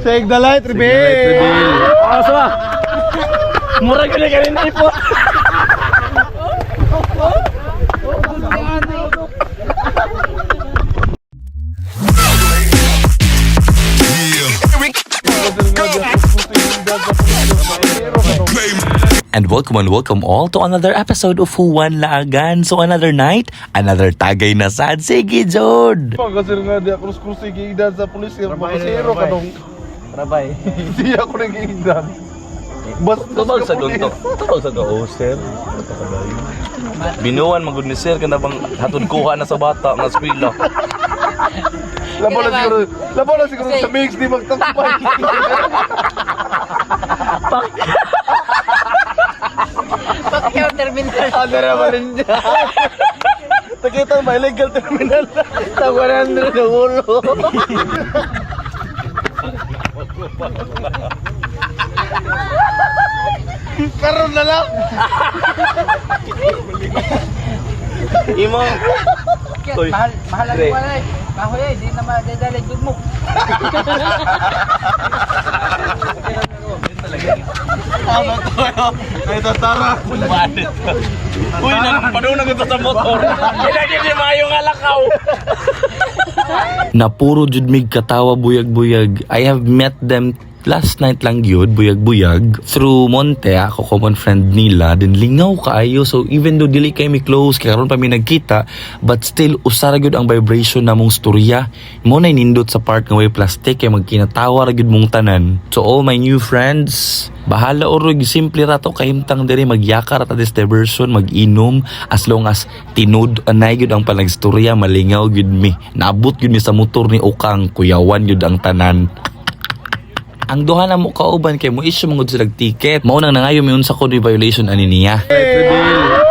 Shake the light reveal. Asa ba? Mura ka na kanina ipo. And welcome all to another episode of Huwan Laagan. So another night, another tagay na sad. Sige, Jod! Pagkasir nga di ako krus-krus ikiigdan sa pulis. Makasiro ka nung. Rabay. Hindi ako nag-iigdan. Tubag sa gunto. Tubag sa gao, sir. Binuan magud ni sir kana bang hatod kuha na sa bata nga eskwela. Labo na siguro sa mix di magtampay. Pagkaw terminal. Ano naman niya? Nakita ba illegal terminal? Sa 100 na ulo. Karon na lang. Imo. Toy. Mahal ang wala eh. Kahoy eh, di na madadalig mo. Tama to. Ay tatara. Uy, padung na gito sa motor. Ilagi di mayo nga lakaw. Na puro jud mig katawa buyag-buyag. I have met them last night lang yun, buyag-buyag. Through Monte, ako common friend nila. Then lingaw kaayo. So even though dili kay mi close, kaya karon pa mi nagkita, but still usara gyud ang vibration namong storya. Mo na nindot sa part nga way plastic kay magkinatawa ra gyud mong tanan. So all my new friends, bahala orog simple rato kahimtang diri magyaka ra ta this diversion, mag-inom as long as tinud anay gyud ang panagstorya, malingaw gyud mi. Naabot gyud mi sa motor ni Ukang, kuyawan gyud ang tanan. Ang duha na mo kauban kay mo issue mangud sila ticket. Mao nang nangayo mi unsa ko ni violation ani niya.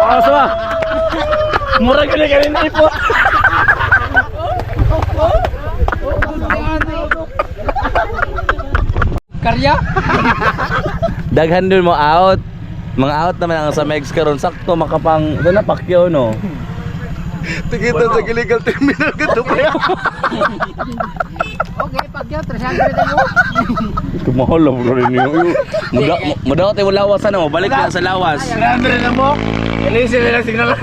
Asa ba? Mura ka na kanina ipo. Karya? Daghan dun mo out. Mga out naman ang sa Mex karon sakto makapang na Pacquiao no. Tikitan sa illegal terminal ka to. Okay, pagkaw 300 tayo. Kumahal lang mo rin yun. Mudaw tayo lawas na mo. Balik na sa lawas. 300 na mo. Ilisin nila signal.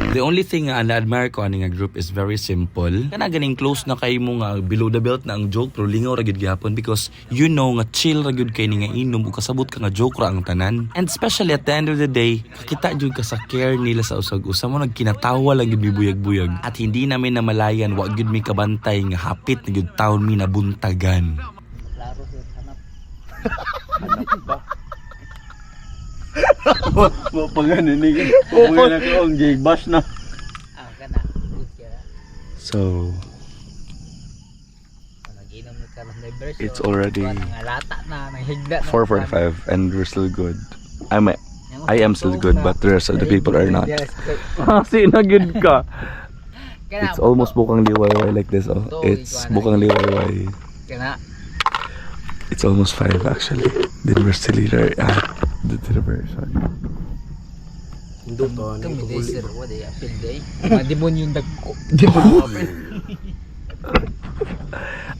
The only thing nga na-admire ko ani nga group is very simple. Kana ganing close na kay mo nga below the belt na ang joke pero lingaw ra gyud gyapon because you know nga chill ra gyud kay ni nga inom ug kasabot ka nga joke ra ang tanan. And especially at the end of the day, kakita jud ka sa care nila sa usag-usa mo nagkinatawa lang gyud mi buyag-buyag at hindi namin namalayan wa gyud mi kabantay nga hapit na gyud taon mi nabuntagan. Klaro sir, hanap. Pagano ni. Pagano ko ang gig bash na. Ah, kana. Good kaya. So, Nag-inom na ka ng diversion. it's already Lata na, nanghigda na. 4:45 and we're still good. I am still good but the rest of the people are not. Yes. Sina gud ka. It's almost bukang liwayway like this, oh. It's bukang liwayway. Kana. It's almost 5 actually. Then we're still here at the diversion. Kami day sir, what day apil day. Mga demonyo yung dagko. Demonyo apil.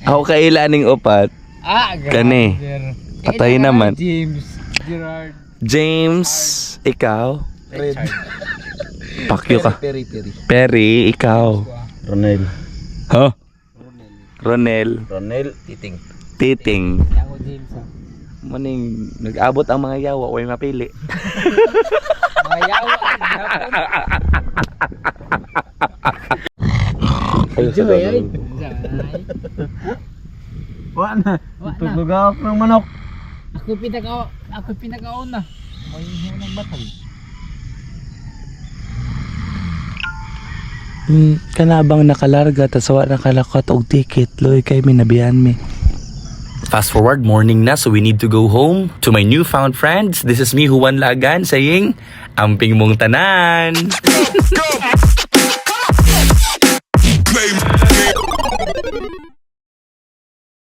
Ako kailaning upat. Kani. Patay naman. James, Gerard, James, ikaw. Richard. Pakyo ka. Peri. Perry, ikaw. Ronel. Huh? Ronel. Titing. Titing. Ako James. Maning nag-abot ang mga yawa, way mapili. Mga yawa. Ayun Ay. Wa na. Tutulog ako ng manok. Ako pinaka-una. May ng batal. Kanabang nakalarga tasawa nakalakot og ticket loy kay minabihan mi. Fast forward, morning na, so we need to go home. To my newfound friends, this is me, Huwan Laagan, saying, amping mong tanan!